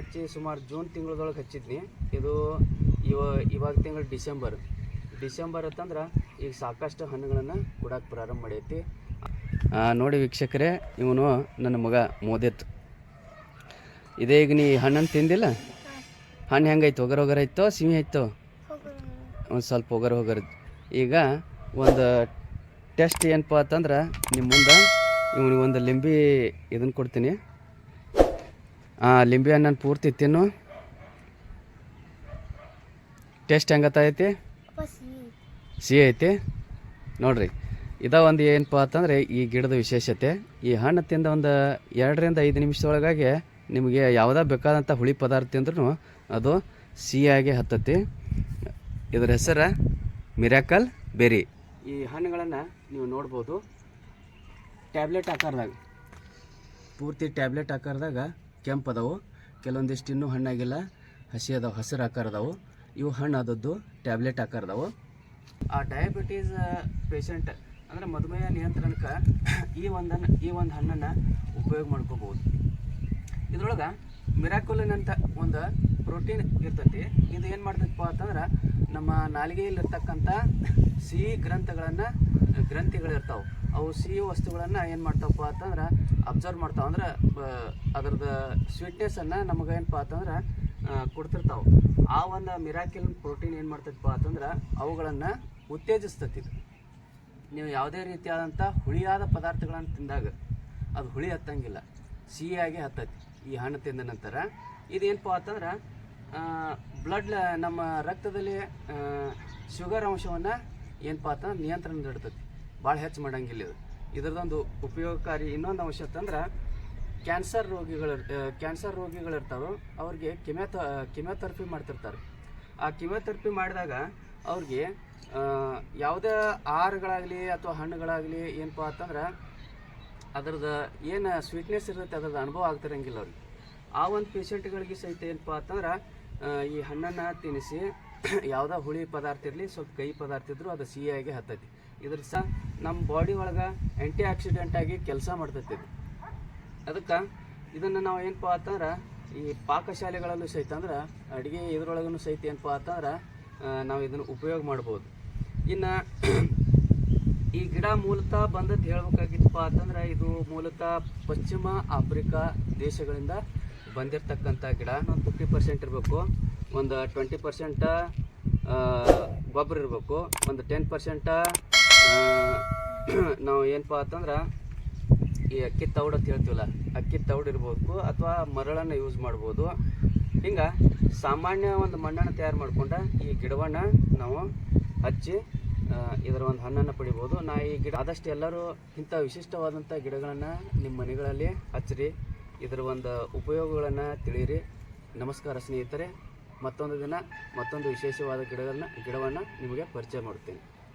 ಹಚ್ಚಿ ಸುಮಾರು ಜೂನ್ ತಿಂಗಳದೊಳಗೆ ಹಚ್ಚಿದ್ನಿ. ಇದು ಇವಾಗ ತಿಂಗಳು ಡಿಸೆಂಬರ್ ಅಂತಂದ್ರೆ ಈಗ ಸಾಕಷ್ಟು ಹಣ್ಣುಗಳನ್ನು ಕೊಡೋಕೆ ಪ್ರಾರಂಭ ಮಾಡೈತಿ. ನೋಡಿ ವೀಕ್ಷಕರೇ, ಇವನು ನನ್ನ ಮಗ ಮೋದಿತ್. ಇದೇ ಈಗ ನೀ ಹಣ್ಣನ್ನು ತಿಂದಿಲ್ಲ? ಹಣ್ಣು ಹೆಂಗೈತೆ? ಒಗರ ಐತೋ ಸಿಹಿ ಐತೋ? ಒಂದು ಸ್ವಲ್ಪ ಒಗರ. ಈಗ ಒಂದು ಟೆಸ್ಟ್ ಏನಪ್ಪ ಅಂತಂದ್ರೆ ನಿಮ್ಮ ಮುಂದೆ ಇವನಿಗೆ ಒಂದು ಲಿಂಬೆ ಇದನ್ನು ಕೊಡ್ತೀನಿ. ಲಿಂಬೆ ಹಣ್ಣನ್ನು ಪೂರ್ತಿ ತಿನ್ನು. ಟೇಸ್ಟ್ ಹೆಂಗತ್ತೈತಿ? ಸಿಹಿ ಐತಿ ನೋಡ್ರಿ. ಒಂದು ಏನಪ್ಪ ಅಂತಂದರೆ ಈ ಗಿಡದ ವಿಶೇಷತೆ. ಈ ಹಣ್ಣು ತಿಂದ ಒಂದು 2 ರಿಂದ 5 ನಿಮಿಷದೊಳಗಾಗಿ ನಿಮಗೆ ಯಾವುದೇ ಬೇಕಾದಂಥ ಹುಳಿ ಪದಾರ್ಥ ತಿಂದ್ರೂ ಅದು ಸಿಹಿಯಾಗಿ ಹತ್ತತಿ. ಇದರ ಹೆಸರು ಮಿರಾಕಲ್ ಬೆರಿ. ಈ ಹಣ್ಣುಗಳನ್ನು ನೀವು ನೋಡ್ಬೋದು ಟ್ಯಾಬ್ಲೆಟ್ ಆಕಾರದಾಗ, ಪೂರ್ತಿ ಟ್ಯಾಬ್ಲೆಟ್ ಆಕಾರದಾಗ ಕೆಂಪು ಅದಾವು. ಕೆಲವೊಂದಿಷ್ಟು ಇನ್ನೂ ಹಣ್ಣಾಗಿಲ್ಲ, ಹಸಿ ಅದಾವೆ, ಹಸಿರು ಆಕಾರ ಅದಾವು. ಇವು ಹಣ್ಣು ಆದದ್ದು ಟ್ಯಾಬ್ಲೆಟ್ ಆಕಾರದವು. ಆ ಡಯಾಬಿಟೀಸ್ ಪೇಷಂಟ್ ಅಂದರೆ ಮಧುಮೇಹ ನಿಯಂತ್ರಣಕ್ಕೆ ಈ ಒಂದು ಹಣ್ಣನ್ನು ಉಪಯೋಗ ಮಾಡ್ಕೋಬೋದು. ಇದ್ರೊಳಗೆ ಮಿರಾಕುಲಿನ್ ಅಂತ ಒಂದು ಪ್ರೋಟೀನ್ ಇರ್ತೈತಿ. ಇದು ಏನು ಮಾಡ್ತೈತಪ್ಪ ಅಂತಂದ್ರೆ ನಮ್ಮ ನಾಲಿಗೆಯಲ್ಲಿರ್ತಕ್ಕಂಥ ಸಿಹಿ ಗ್ರಂಥಿಗಳಿರ್ತಾವೆ. ಅವು ಸಿಹಿ ವಸ್ತುಗಳನ್ನು ಏನು ಮಾಡ್ತಾವಪ್ಪ ಅಂತಂದ್ರೆ ಅಬ್ಸರ್ವ್ ಮಾಡ್ತಾವೆ. ಅಂದ್ರೆ ಅದ್ರದ್ದು ಸ್ವೀಟ್ನೆಸ್ಸನ್ನು ನಮಗೆ ಏನಪ್ಪ ಅಂತಂದ್ರೆ ಕೊಡ್ತಿರ್ತಾವೆ. ಆ ಒಂದು ಮಿರಾಕುಲಿನ್ ಪ್ರೋಟೀನ್ ಏನು ಮಾಡ್ತೈತಪ್ಪ ಅಂತಂದ್ರೆ ಅವುಗಳನ್ನು ಉತ್ತೇಜಿಸ್ತೈತಿ. ನೀವು ಯಾವುದೇ ರೀತಿಯಾದಂಥ ಹುಳಿಯಾದ ಪದಾರ್ಥಗಳನ್ನು ತಿಂದಾಗ ಅದು ಹುಳಿ ಹತ್ತಂಗಿಲ್ಲ, ಸಿಹಿಯಾಗಿ ಹತ್ತೈತಿ ಈ ಹಣ್ಣು ತಿಂದ ನಂತರ. ಇದೇನಪ್ಪ ಅಂತಂದ್ರೆ ಬ್ಲಡ್, ನಮ್ಮ ರಕ್ತದಲ್ಲಿ ಶುಗರ್ ಅಂಶವನ್ನು ಏನಪ್ಪ ಅಂತಂದ್ರೆ ನಿಯಂತ್ರಣದಲ್ಲಿಡ್ತೈತಿ, ಭಾಳ ಹೆಚ್ಚು ಮಾಡಂಗಿಲ್ಲ ಇದು. ಇದರದೊಂದು ಉಪಯೋಗಕಾರಿ ಇನ್ನೊಂದು ಅಂಶ ಅಂತಂದ್ರೆ ಕ್ಯಾನ್ಸರ್ ರೋಗಿಗಳಿರ್ತಾವೆ, ಅವ್ರಿಗೆ ಕಿಮೋಥೆರಪಿ ಮಾಡ್ತಿರ್ತಾರೆ. ಆ ಕಿಮೋಥೆರಪಿ ಮಾಡಿದಾಗ ಅವ್ರಿಗೆ ಯಾವುದೇ ಆಹಾರಗಳಾಗಲಿ ಅಥವಾ ಹಣ್ಣುಗಳಾಗಲಿ ಏನಪ್ಪ ಅಂತಂದ್ರೆ ಅದ್ರದ್ದು ಏನು ಸ್ವೀಟ್ನೆಸ್ ಇರುತ್ತೆ ಅದ್ರದ್ದು ಅನುಭವ ಆಗ್ತಿರಂಗಿಲ್ಲ ಅವ್ರಿಗೆ. ಆ ಒಂದು ಪೇಷಂಟ್ಗಳಿಗೆ ಸಹಿತ ಏನಪ್ಪ ಅಂತಂದ್ರೆ ಈ ಹಣ್ಣನ್ನು ತಿನ್ನಿಸಿ ಯಾವುದೇ ಹುಳಿ ಪದಾರ್ಥ ಇರಲಿ, ಸ್ವಲ್ಪ ಕಹಿ ಪದಾರ್ಥ ಇದ್ದರೂ ಅದು ಸಿಹಿಯಾಗಿ ಹತ್ತೈತಿ. ಇದ್ರ ಸಹ ನಮ್ಮ ಬಾಡಿ ಒಳಗೆ ಆ್ಯಂಟಿ ಆಕ್ಸಿಡೆಂಟ್ ಆಗಿ ಕೆಲಸ ಮಾಡ್ತೈತಿ ಇದು. ಅದಕ್ಕೆ ಇದನ್ನು ನಾವು ಏನಪ್ಪ ಅಂತಂದ್ರೆ ಈ ಪಾಕಶಾಲೆಗಳಲ್ಲೂ ಸಹಿತ ಅಂದ್ರೆ ಅಡುಗೆ ಇದ್ರೊಳಗೂ ಸಹಿತ ಏನಪ್ಪ ಅಂತಂದ್ರೆ ನಾವು ಇದನ್ನು ಉಪಯೋಗ ಮಾಡ್ಬೋದು. ಇನ್ನು ಈ ಗಿಡ ಮೂಲತಃ ಬಂದದ್ದು ಹೇಳ್ಬೇಕಾಗಿತ್ತಪ್ಪ ಅಂತಂದ್ರೆ ಇದು ಮೂಲತಃ ಪಶ್ಚಿಮ ಆಫ್ರಿಕಾ ದೇಶಗಳಿಂದ ಬಂದಿರತಕ್ಕಂಥ ಗಿಡ. ಒಂದು 50% ಇರಬೇಕು, ಒಂದು 20% ಗೊಬ್ಬರ ಇರಬೇಕು, ಒಂದು 10% ನಾವು ಏನಪ್ಪ ಅಂತಂದ್ರೆ ಈ ಅಕ್ಕಿ ತೌಡು ಅಂತ ಹೇಳ್ತೀವಲ್ಲ, ಅಕ್ಕಿ ತೌಡು ಇರ್ಬೇಕು, ಅಥವಾ ಮರಳನ್ನು ಯೂಸ್ ಮಾಡ್ಬೋದು. ಹಿಂಗೆ ಸಾಮಾನ್ಯ ಒಂದು ಮಣ್ಣನ್ನು ತಯಾರು ಮಾಡ್ಕೊಂಡು ಈ ಗಿಡವನ್ನು ನಾವು ಹಚ್ಚಿ ಇದರ ಒಂದು ಹಣ್ಣನ್ನು ಪಡಿಬೋದು. ಈ ಗಿಡ ಆದಷ್ಟು ಎಲ್ಲರೂ ಇಂಥ ವಿಶಿಷ್ಟವಾದಂಥ ಗಿಡಗಳನ್ನು ನಿಮ್ಮ ಮನೆಗಳಲ್ಲಿ ಹಚ್ಚಿರಿ, ಇದರ ಒಂದು ಉಪಯೋಗಗಳನ್ನು ತಿಳಿಯಿರಿ. ನಮಸ್ಕಾರ ಸ್ನೇಹಿತರೆ, ಮತ್ತೊಂದು ದಿನ ಮತ್ತೊಂದು ವಿಶೇಷವಾದ ಗಿಡವನ್ನು ನಿಮಗೆ ಪರಿಚಯ ಮಾಡ್ತೀನಿ.